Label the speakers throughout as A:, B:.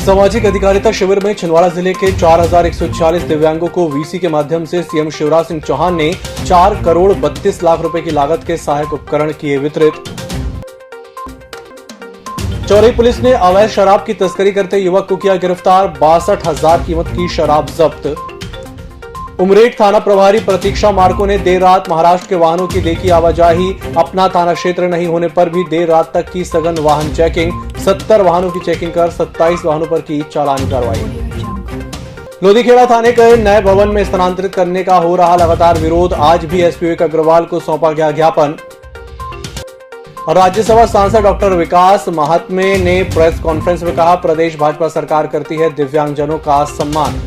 A: सामाजिक अधिकारिता शिविर में छिंदवाड़ा जिले के 4140 दिव्यांगों को वीसी के माध्यम से सीएम शिवराज सिंह चौहान ने 4 करोड़ 32 लाख रुपए की लागत के सहायक उपकरण किए वितरित। चौरी पुलिस ने अवैध शराब की तस्करी करते युवक को किया गिरफ्तार, 62,000 कीमत की शराब जब्त। उमरेठ थाना प्रभारी प्रतीक्षा मार्को ने देर रात महाराष्ट्र के वाहनों की देखी आवाजाही, अपना थाना क्षेत्र नहीं होने पर भी देर रात तक की सघन वाहन चेकिंग, 70 वाहनों की चेकिंग कर 27 वाहनों पर की चालानी कार्रवाई। लोधीखेड़ा थाने के नए भवन में स्थानांतरित करने का हो रहा लगातार विरोध, आज भी एसपी अग्रवाल को सौंपा गया ज्ञापन। और राज्यसभा सांसद डॉक्टर विकास महात्मे ने प्रेस कॉन्फ्रेंस में कहा, प्रदेश भाजपा सरकार करती है दिव्यांगजनों का सम्मान।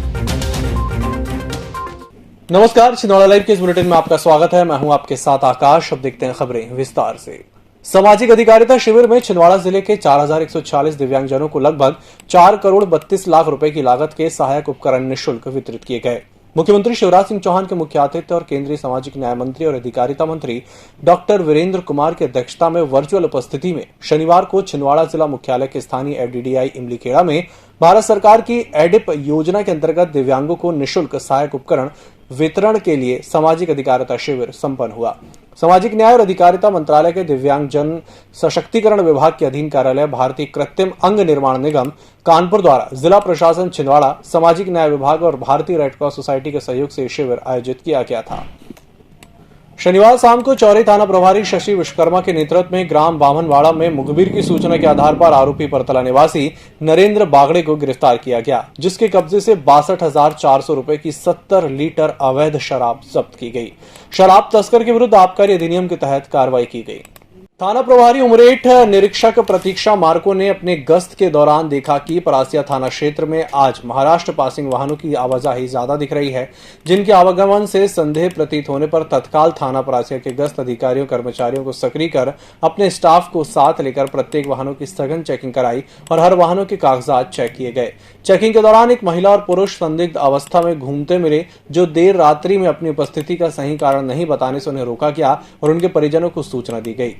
A: नमस्कार, छिंदवाड़ा लाइव के इस बुलेटिन में आपका स्वागत है। मैं हूं आपके साथ आकाश। अब देखते हैं खबरें विस्तार से। सामाजिक अधिकारिता शिविर में छिंदवाड़ा जिले के 4140 दिव्यांगजनों को लगभग 4 करोड़ 32 लाख रुपए की लागत के सहायक उपकरण निःशुल्क वितरित किए गए। मुख्यमंत्री शिवराज सिंह चौहान के मुख्य आतिथ्य और केंद्रीय सामाजिक न्याय मंत्री और अधिकारिता मंत्री डॉक्टर वीरेंद्र कुमार की अध्यक्षता में वर्चुअल उपस्थिति में शनिवार को छिंदवाड़ा जिला मुख्यालय के स्थानीय एफडीडीआई इमलीखेड़ा में भारत सरकार की एडिप योजना के अंतर्गत दिव्यांगों को निःशुल्क सहायक उपकरण वितरण के लिए सामाजिक अधिकारिता शिविर संपन्न हुआ। सामाजिक न्याय और अधिकारिता मंत्रालय के दिव्यांग जन सशक्तिकरण विभाग के अधीन कार्यालय भारतीय कृत्रिम अंग निर्माण निगम कानपुर द्वारा जिला प्रशासन छिंदवाड़ा, सामाजिक न्याय विभाग और भारतीय रेड क्रॉस सोसाइटी के सहयोग से शिविर आयोजित किया गया था। शनिवार शाम को चौरी थाना प्रभारी शशि विश्वकर्मा के नेतृत्व में ग्राम बामनवाड़ा में मुखबिर की सूचना के आधार पर आरोपी परतला निवासी नरेंद्र बागड़े को गिरफ्तार किया गया, जिसके कब्जे से 62,400 रुपए की 70 लीटर अवैध शराब जब्त की गई। शराब तस्कर के विरुद्ध आबकारी अधिनियम के तहत कार्रवाई की गई। थाना प्रभारी उमरेठ निरीक्षक प्रतीक्षा मार्को ने अपने गश्त के दौरान देखा कि परासिया थाना क्षेत्र में आज महाराष्ट्र पासिंग वाहनों की आवाजाही ज्यादा दिख रही है, जिनके आवागमन से संदेह प्रतीत होने पर तत्काल थाना परासिया के गश्त अधिकारियों कर्मचारियों को सक्रिय कर अपने स्टाफ को साथ लेकर प्रत्येक वाहनों की सघन चेकिंग कराई और हर वाहनों के कागजात चेक किए गए। चेकिंग के दौरान एक महिला और पुरुष संदिग्ध अवस्था में घूमते मिले, जो देर रात्रि में अपनी उपस्थिति का सही कारण नहीं बताने से उन्हें रोका गया और उनके परिजनों को सूचना दी गई।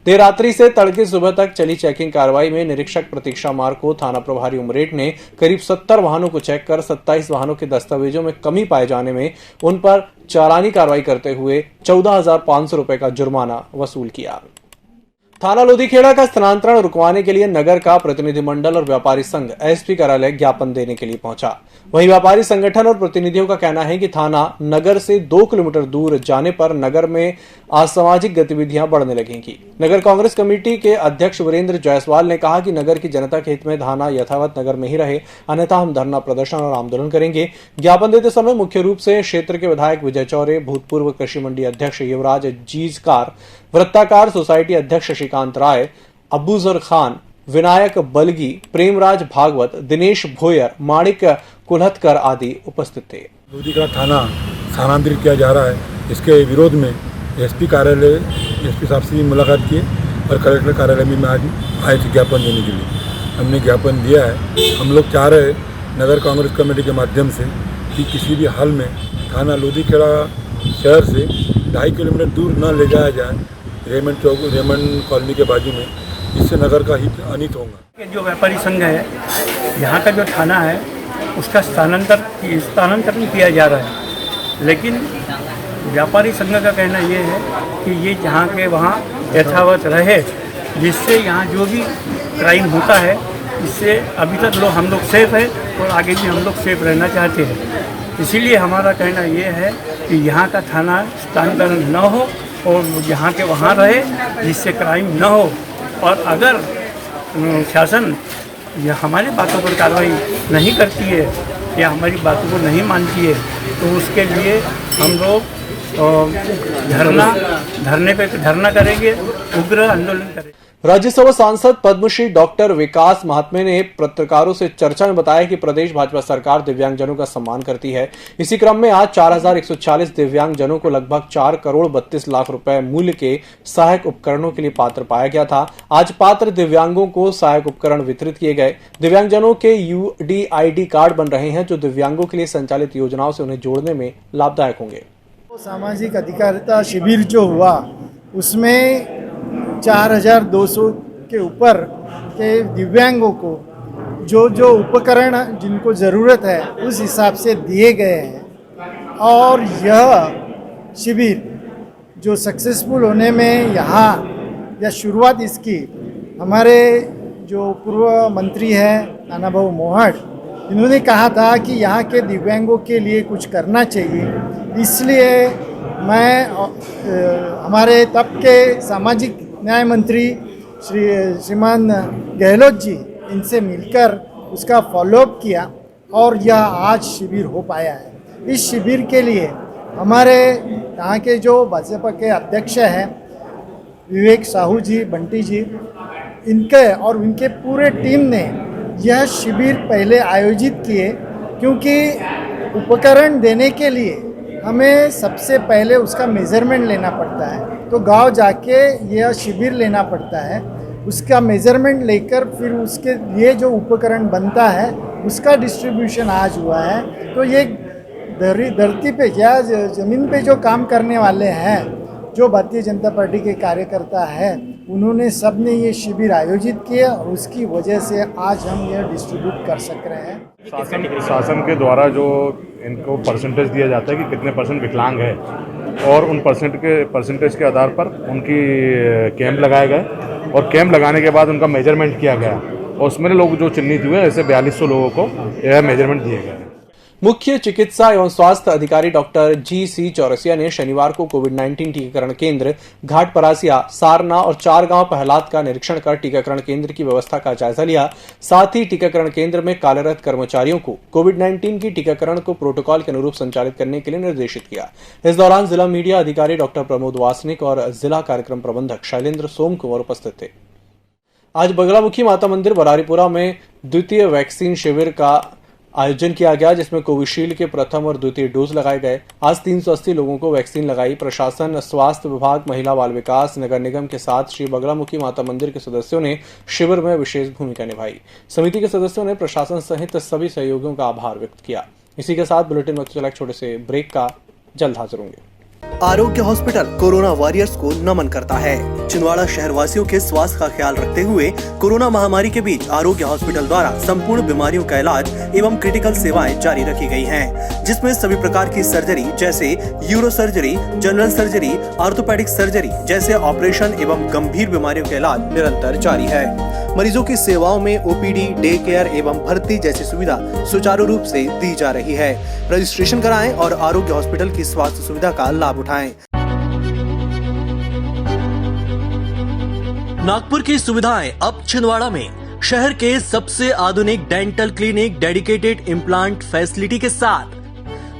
A: देर रात्रि से तड़के सुबह तक चली चेकिंग कार्रवाई में निरीक्षक प्रतीक्षा मार्ग को थाना प्रभारी उमरेठ ने करीब 70 वाहनों को चेक कर 27 वाहनों के दस्तावेजों में कमी पाए जाने में उन पर चालानी कार्रवाई करते हुए 14,500 रुपए का जुर्माना वसूल किया। थाना लोधीखेड़ा का स्थानांतरण रुकवाने के लिए नगर का प्रतिनिधिमंडल और व्यापारी संघ एसपी कार्यालय ज्ञापन देने के लिए पहुंचा। वहीं व्यापारी संगठन और प्रतिनिधियों का कहना है कि थाना नगर से 2 किलोमीटर दूर जाने पर नगर में असामाजिक गतिविधियां बढ़ने लगेंगी। नगर कांग्रेस कमेटी के अध्यक्ष वीरेंद्र जायसवाल ने कहा कि नगर की जनता के हित में थाना यथावत नगर में ही रहे, अन्यथा हम धरना प्रदर्शन और आंदोलन करेंगे। ज्ञापन देते समय मुख्य रूप से क्षेत्र के विधायक विजय चौरे, भूतपूर्व कृषि मंडी अध्यक्ष युवराज जीजकार, वृत्ताकार सोसाइटी अध्यक्ष श्रीकांत राय, अब्बूजर खान, विनायक बलगी, प्रेमराज भागवत, दिनेश भोयर, माणिक कुल्हतकर आदि उपस्थित थे।
B: लोधीखेड़ा थाना स्थानांतरित किया जा रहा है, इसके विरोध में एसपी कार्यालय एसपी साहब से मुलाकात की और कलेक्टर कार्यालय में आज आए थे ज्ञापन देने के लिए। हमने ज्ञापन दिया है। हम लोग चाह रहे नगर कांग्रेस कमेटी के माध्यम से कि किसी भी हाल में थाना लोधीखेड़ा शहर से 2.5 किलोमीटर दूर न ले जाया जाए, रेमंड कॉलोनी के बाजू में, इससे नगर का हित अनित होगा।
C: जो व्यापारी संघ है, यहाँ का जो थाना है उसका स्थानांतरण किया जा रहा है, लेकिन व्यापारी संघ का कहना ये है कि ये जहाँ के वहाँ यथावत रहे, जिससे यहाँ जो भी क्राइम होता है इससे अभी तक हम लोग सेफ है और आगे भी हम लोग सेफ रहना चाहते हैं। इसीलिए हमारा कहना ये है कि यहाँ का थाना स्थानांतरण न हो और यहाँ के वहाँ रहे, जिससे क्राइम न हो। और अगर शासन या हमारी बातों पर कार्रवाई नहीं करती है या हमारी बातों को नहीं मानती है, तो उसके लिए हम लोग धरना करेंगे, उग्र आंदोलन करेंगे।
A: राज्यसभा सांसद पद्मश्री डॉक्टर विकास महात्मे ने पत्रकारों से चर्चा में बताया कि प्रदेश भाजपा सरकार दिव्यांगजनों का सम्मान करती है। इसी क्रम में आज 4140 दिव्यांगजनों को लगभग 4 करोड़ 32 लाख रुपए मूल्य के सहायक उपकरणों के लिए पात्र पाया गया था। आज पात्र दिव्यांगों को सहायक उपकरण वितरित किए गए। दिव्यांगजनों के यूडीआईडी कार्ड बन रहे हैं, जो दिव्यांगों के लिए संचालित योजनाओं से उन्हें जोड़ने में लाभदायक होंगे।
D: सामाजिक अधिकारिता शिविर जो हुआ उसमें 4,200 के ऊपर के दिव्यांगों को जो जो उपकरण जिनको ज़रूरत है उस हिसाब से दिए गए हैं। और यह शिविर जो सक्सेसफुल होने में यहाँ या शुरुआत इसकी हमारे जो पूर्व मंत्री हैं नानाभाऊ मोहट, इन्होंने कहा था कि यहाँ के दिव्यांगों के लिए कुछ करना चाहिए। इसलिए मैं हमारे तब के सामाजिक न्याय मंत्री श्रीमान गहलोत जी, इनसे मिलकर उसका फॉलोअप किया और यह आज शिविर हो पाया है। इस शिविर के लिए हमारे यहाँ के जो भाजपा के अध्यक्ष हैं विवेक साहू जी, बंटी जी, इनके और उनके पूरे टीम ने यह शिविर पहले आयोजित किए, क्योंकि उपकरण देने के लिए हमें सबसे पहले उसका मेज़रमेंट लेना पड़ता है। तो गांव जाके यह शिविर लेना पड़ता है, उसका मेज़रमेंट लेकर फिर उसके लिए जो उपकरण बनता है उसका डिस्ट्रीब्यूशन आज हुआ है। तो ये धरती पे या ज़मीन पे जो काम करने वाले हैं, जो भारतीय जनता पार्टी के कार्यकर्ता हैं, उन्होंने सब ने ये शिविर आयोजित किया और उसकी वजह से आज हम यह डिस्ट्रीब्यूट कर सक रहे हैं।
E: शासन के द्वारा जो इनको परसेंटेज दिया जाता है कि कितने % विकलांग है, और उन परसेंटेज के आधार पर उनकी कैंप लगाए गए और कैंप लगाने के बाद उनका मेजरमेंट किया गया और उसमें लोग जो चिन्हित हुए ऐसे 4200 लोगों को यह मेजरमेंट दिए गए।
A: मुख्य चिकित्सा एवं स्वास्थ्य अधिकारी डॉक्टर जी.सी. चौरसिया ने शनिवार को कोविड-19 टीकाकरण केंद्र घाट परासिया, सारना और 4 गांव पहलात का निरीक्षण कर टीकाकरण केंद्र की व्यवस्था का जायजा लिया। साथ ही टीकाकरण केंद्र में कार्यरत कर्मचारियों को कोविड-19 की टीकाकरण को प्रोटोकॉल के अनुरूप संचालित करने के लिए निर्देशित किया। इस दौरान जिला मीडिया अधिकारी डॉक्टर प्रमोद वासनिक और जिला कार्यक्रम प्रबंधक शैलेंद्र सोम कुंवर उपस्थित थे। आज बगलामुखी माता मंदिर बरारीपुरा में द्वितीय वैक्सीन शिविर का आयोजन किया गया, जिसमें कोविशील्ड के प्रथम और द्वितीय डोज लगाए गए। आज 380 लोगों को वैक्सीन लगाई। प्रशासन, स्वास्थ्य विभाग, महिला बाल विकास, नगर निगम के साथ श्री बगलामुखी माता मंदिर के सदस्यों ने शिविर में विशेष भूमिका निभाई। समिति के सदस्यों ने प्रशासन सहित सभी सहयोगियों का आभार व्यक्त किया। इसी के साथ बुलेटिन में चला एक छोटे से ब्रेक का, जल्द हाजिर होंगे।
F: आरोग्य हॉस्पिटल कोरोना वॉरियर्स को नमन करता है। छिंदवाड़ा शहर वासियों के स्वास्थ्य का ख्याल रखते हुए कोरोना महामारी के बीच आरोग्य हॉस्पिटल द्वारा संपूर्ण बीमारियों का इलाज एवं क्रिटिकल सेवाएं जारी रखी गई हैं, जिसमें सभी प्रकार की सर्जरी जैसे euro surgery, general surgery, orthopaedic surgery जैसे ऑपरेशन एवं गंभीर बीमारियों का इलाज निरंतर जारी है। मरीजों की सेवाओं में ओपीडी, डे केयर एवं भर्ती जैसी सुविधा सुचारू रूप से दी जा रही है। रजिस्ट्रेशन कराएं और आरोग्य हॉस्पिटल की स्वास्थ्य सुविधा का लाभ उठाएं।
G: नागपुर की सुविधाएं अब छिंदवाड़ा में। शहर के सबसे आधुनिक dental clinic dedicated implant facility के साथ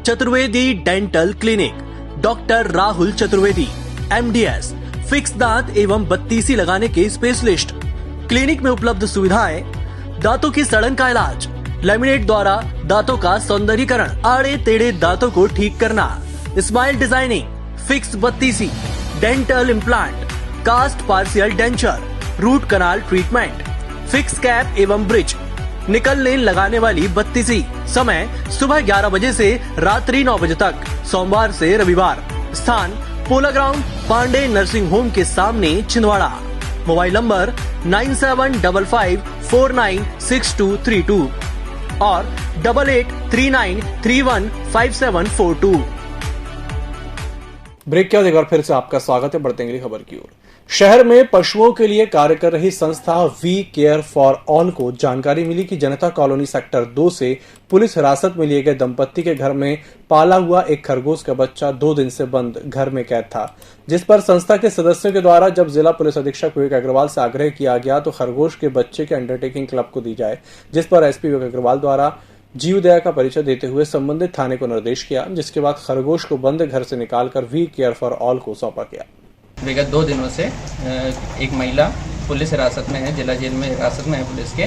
G: Chaturvedi dental clinic, doctor Rahul Chaturvedi, MDS, fix दांत एवं बत्तीसी लगाने के स्पेशलिस्ट। क्लिनिक में उपलब्ध सुविधाएं: दांतों की सड़न का इलाज, लैमिनेट द्वारा दांतों का सौंदर्यीकरण, आड़े टेढ़े दांतों को ठीक करना, स्माइल डिजाइनिंग, फिक्स बत्तीसी, dental implant, cast partial denture, root canal treatment, fix cap एवं ब्रिज, निकलने लगाने वाली बत्तीसी। समय सुबह 11 बजे से रात्रि 9 बजे तक, सोमवार से रविवार। स्थान पोला ग्राउंड, पांडे नर्सिंग होम के सामने, छिंदवाड़ा। मोबाइल नंबर 9755496232 और 8839315742।
A: ब्रेक के बाद एक बार फिर से आपका स्वागत है। बढ़ते हैं अगली खबर की ओर। शहर में पशुओं के लिए कार्य कर रही संस्था वी केयर फॉर ऑल को जानकारी मिली कि जनता कॉलोनी सेक्टर 2 से पुलिस हिरासत में लिए गए दंपत्ति के घर में पाला हुआ एक खरगोश का बच्चा 2 दिन से बंद घर में कैद था, जिस पर संस्था के सदस्यों के द्वारा जब जिला पुलिस अधीक्षक विवेक अग्रवाल से आग्रह किया गया तो खरगोश के बच्चे के अंडरटेकिंग क्लब को दी जाए, जिस पर एसपी विवेक अग्रवाल द्वारा जीव दया का परिचय देते हुए संबंधित थाने को निर्देश किया, जिसके बाद खरगोश को बंद घर से निकालकर वी केयर फॉर ऑल को सौंपा गया।
H: विगत 2 दिनों से एक महिला पुलिस हिरासत में है, जिला जेल में हिरासत में है पुलिस के,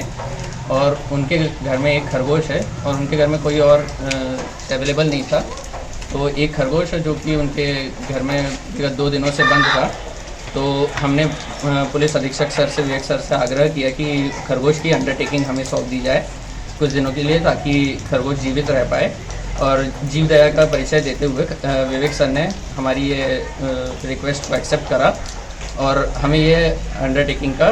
H: और उनके घर में एक खरगोश है और उनके घर में कोई और अवेलेबल नहीं था। तो एक खरगोश है जो कि उनके घर में विगत 2 दिनों से बंद था। तो हमने पुलिस अधीक्षक सर से, विवेक सर से आग्रह किया कि खरगोश की अंडरटेकिंग हमें सौंप दी जाए कुछ दिनों के लिए, ताकि खरगोश जीवित रह पाए। और जीव दया का परिचय देते हुए विवेक सर ने हमारी ये रिक्वेस्ट को एक्सेप्ट करा और हमें ये अंडरटेकिंग का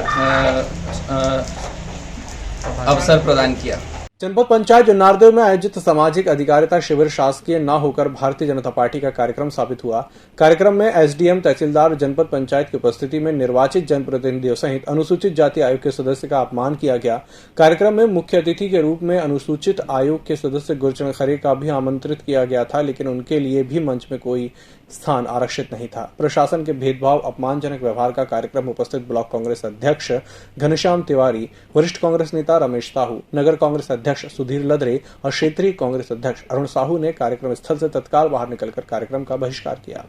H: अवसर प्रदान किया।
A: जनपद पंचायत जुन्नारदेव में आयोजित सामाजिक अधिकारिता शिविर शासकीय न होकर भारतीय जनता पार्टी का कार्यक्रम साबित हुआ। कार्यक्रम में एसडीएम, तहसीलदार, जनपद पंचायत की उपस्थिति में निर्वाचित जनप्रतिनिधियों सहित अनुसूचित जाति आयोग के सदस्य का अपमान किया गया। कार्यक्रम में मुख्य अतिथि के रूप में अनुसूचित आयोग के सदस्य गुरचरण खरे का भी आमंत्रित किया गया था, लेकिन उनके लिए भी मंच में कोई स्थान आरक्षित नहीं था। प्रशासन के भेदभाव, अपमानजनक व्यवहार का कार्यक्रम उपस्थित ब्लॉक कांग्रेस अध्यक्ष घनश्याम तिवारी, वरिष्ठ कांग्रेस नेता रमेश साहू, नगर कांग्रेस अध्यक्ष सुधीर लदरे और क्षेत्रीय कांग्रेस अध्यक्ष अरुण साहू ने कार्यक्रम स्थल से तत्काल बाहर निकलकर कार्यक्रम का बहिष्कार किया।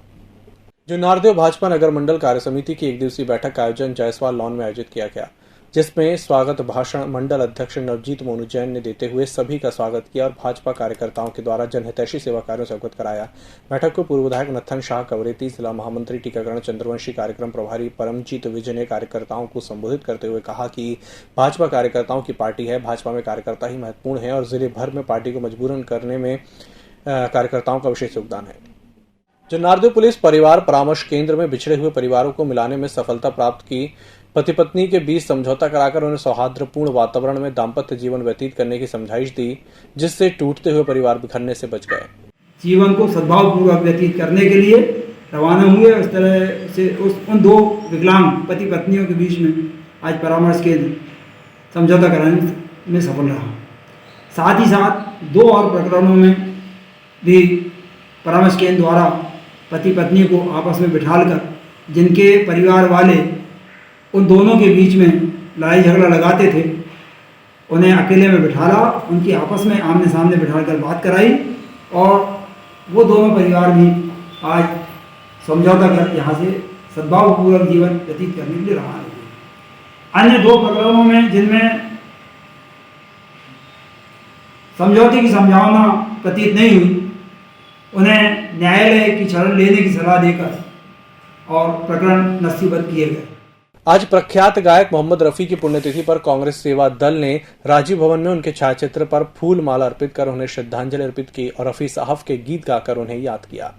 A: जुन्नारदेव भाजपा नगर मंडल कार्य समिति की एक दिवसीय बैठक का आयोजन जायसवाल लॉन में आयोजित किया गया, जिसमें स्वागत भाषण मंडल अध्यक्ष नवजीत मोनू जैन ने देते हुए सभी का स्वागत किया और भाजपा कार्यकर्ताओं के द्वारा जनहितैषी सेवा कार्यों से अवगत कराया। बैठक को पूर्व विधायक नत्थन शाह कवरेती, जिला महामंत्री टीकाकरण चंद्रवंशी, कार्यक्रम प्रभारी परमजीत विजय ने कार्यकर्ताओं को संबोधित करते हुए कहा कि भाजपा कार्यकर्ताओं की पार्टी है, भाजपा में कार्यकर्ता ही महत्वपूर्ण है और जिले भर में पार्टी को मजबूरन करने में कार्यकर्ताओं का विशेष योगदान है। जुन्नारदेव पुलिस परिवार परामर्श केंद्र में बिछड़े हुए परिवारों को मिलाने में सफलता प्राप्त की। पति पत्नी के बीच समझौता कराकर उन्हें सौहार्दपूर्ण वातावरण में दाम्पत्य जीवन व्यतीत करने की समझाइश दी, जिससे टूटते हुए परिवार बिखरने से बच गए।
I: जीवन को सद्भावपूर्वक व्यतीत करने के लिए रवाना हुए। उस तरह से उन दो विकलांग पति पत्नियों के बीच में आज परामर्श केंद्र समझौता कराने में सफल रहा। साथ ही साथ दो और प्रकरणों में भी परामर्श केंद्र द्वारा पति पत्नी को आपस में बिठाकर, जिनके परिवार वाले उन दोनों के बीच में लड़ाई झगड़ा लगाते थे, उन्हें अकेले में बिठाला, उनकी आपस में आमने सामने बिठाकर बात कराई और वो दोनों परिवार भी आज समझौता कर यहाँ से सद्भावपूर्वक जीवन व्यतीत करने के लिए रवाना हुए। अन्य दो प्रकरणों में जिनमें समझौते की संभावना प्रतीत नहीं हुई, उन्हें न्यायालय की शरण लेने की सलाह देकर और प्रकरण नस्तीबद्ध किए गए।
A: आज प्रख्यात गायक मोहम्मद रफी की पुण्यतिथि पर कांग्रेस सेवा दल ने राजीव भवन में उनके छायाचित्र पर फूल माला अर्पित कर उन्हें श्रद्धांजलि अर्पित की और रफी साहब के गीत गाकर उन्हें याद किया।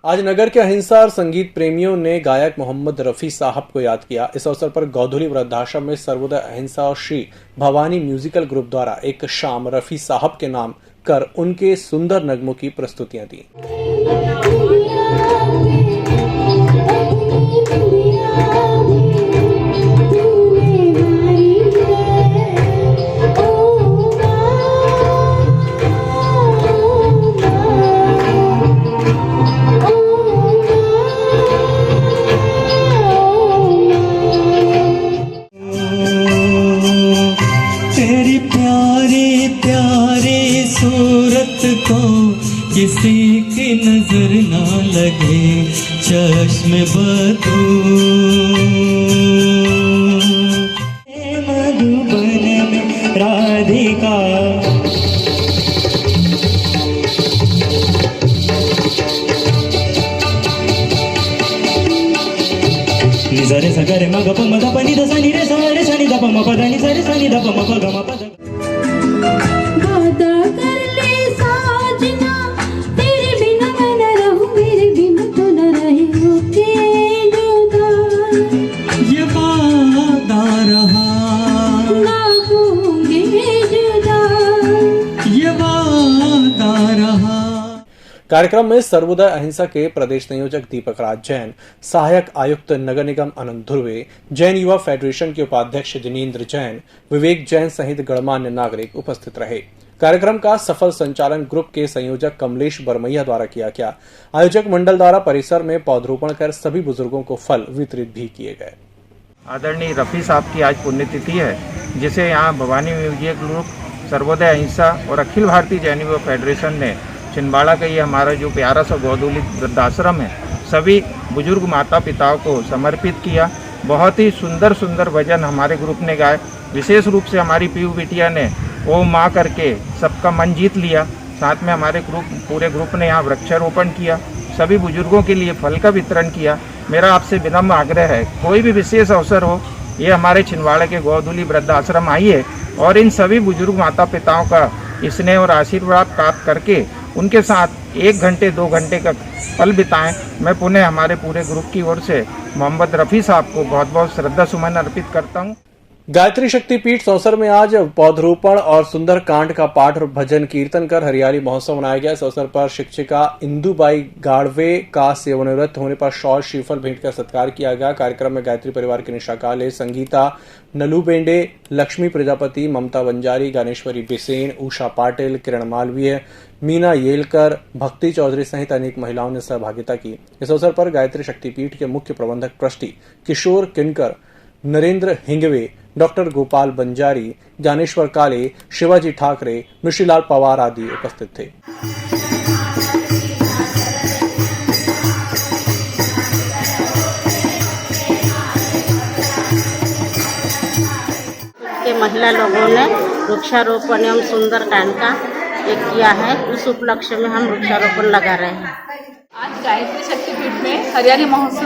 A: आज नगर के अहिंसा और संगीत प्रेमियों ने गायक मोहम्मद रफी साहब को याद किया। इस अवसर पर गौधुली वृद्धाश्रम में सर्वोदय अहिंसा और श्री भवानी म्यूजिकल ग्रुप द्वारा एक शाम रफी साहब के नाम कर उनके सुंदर नगमों की प्रस्तुतियां दी।
J: किसी की नजर ना लगे चश्मे बदू मधुबन में राधिका निजरे सगरे मग प मग प नि द सा नि रे सा रे सा नि द प म प द नि सा रे सा नि द प म प ग म प द
A: कार्यक्रम में सर्वोदय अहिंसा के प्रदेश संयोजक दीपक राज जैन, सहायक आयुक्त नगर निगम आनंद ध्रुवे, जैन युवा फेडरेशन के उपाध्यक्ष जिनेंद्र जैन, विवेक जैन सहित गणमान्य नागरिक उपस्थित रहे। कार्यक्रम का सफल संचालन ग्रुप के संयोजक कमलेश बरमैया द्वारा किया गया। आयोजक मंडल द्वारा परिसर में पौधरोपण कर सभी बुजुर्गों को फल वितरित भी किए गए।
K: आदरणीय रफ़ी साहब की आज पुण्यतिथि है, जिसे यहाँ भवानी म्यूजिक ग्रुप, सर्वोदय अहिंसा और अखिल भारतीय जैन युवा फेडरेशन ने छिंदवाड़ा का ये हमारा जो प्यारा सा गौधुली वृद्धाश्रम है, सभी बुजुर्ग माता पिताओं को समर्पित किया। बहुत ही सुंदर सुंदर भजन हमारे ग्रुप ने गाए। विशेष रूप से हमारी पीयू बिटिया ने ओ माँ करके सबका मन जीत लिया। साथ में हमारे पूरे ग्रुप ने यहाँ वृक्षारोपण किया। सभी बुजुर्गों के लिए फल का वितरण किया। मेरा आपसे विनम्र आग्रह है, कोई भी विशेष अवसर हो, ये हमारे छिंदवाड़ा के गोधुली वृद्धाश्रम आइए और इन सभी बुजुर्ग माता पिताओं का स्नेह और आशीर्वाद प्राप्त करके उनके साथ 1 घंटे 2 घंटे का पल बिताएं। मैं पुनः हमारे पूरे ग्रुप की ओर से मोहम्मद रफ़ी साहब को बहुत बहुत श्रद्धा सुमन अर्पित करता हूं।
A: गायत्री शक्तिपीठ सौंसर में आज पौधरोपण और सुंदर कांड का पाठ और भजन कीर्तन कर हरियाली महोत्सव मनाया गया। इस अवसर पर शिक्षिका इंदुबाई गाड़वे का सेवानिवृत्त होने पर शॉल श्रीफल भेंट कर सत्कार किया गया। कार्यक्रम में गायत्री परिवार के निशा काले, संगीता नलूबेंडे, लक्ष्मी प्रजापति, ममता बंजारी, ज्ञानेश्वरी बिसेन, उषा पाटिल, किरण मालवीय, मीना येलकर, भक्ति चौधरी सहित अनेक महिलाओं ने सहभागिता की। इस अवसर पर गायत्री शक्तिपीठ के मुख्य प्रबंधक ट्रस्टी किशोर किनकर, नरेंद्र हिंगवे, डॉक्टर गोपाल बंजारी, ज्ञानेश्वर काले, शिवाजी ठाकरे, मिश्रीलाल पवार आदि उपस्थित थे।
L: के महिला लोगों ने वृक्षारोपण एवं सुंदरकांड का एक किया है, उस उपलक्ष्य में हम वृक्षारोपण लगा रहे हैं।
M: आज गायत्री शक्तिपीठ में हरियाली महोत्सव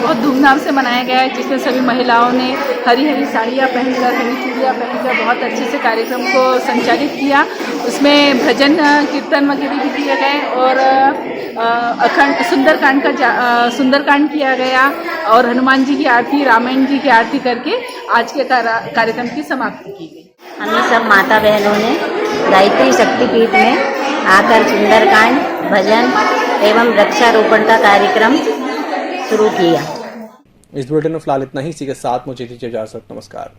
M: बहुत धूमधाम से मनाया गया है, जिसमें सभी महिलाओं ने हरी हरी साड़ियाँ पहनकर, हरी चूड़ियाँ पहनकर बहुत अच्छे से कार्यक्रम को संचालित किया। उसमें भजन कीर्तन वगैरह भी किए गए और अखंड सुंदरकांड किया गया और हनुमान जी की आरती, रामायण जी की आरती करके आज के कार्यक्रम की समाप्ति की गई।
L: हमें सब माता बहनों ने गायत्री शक्तिपीठ में आकर सुंदरकांड, भजन एवं वृक्षारोपण का कार्यक्रम शुरू किया।
A: इस बुलेटिन में फिलहाल इतना ही। इसी के साथ मुझे दीजिए इजाजत। नमस्कार।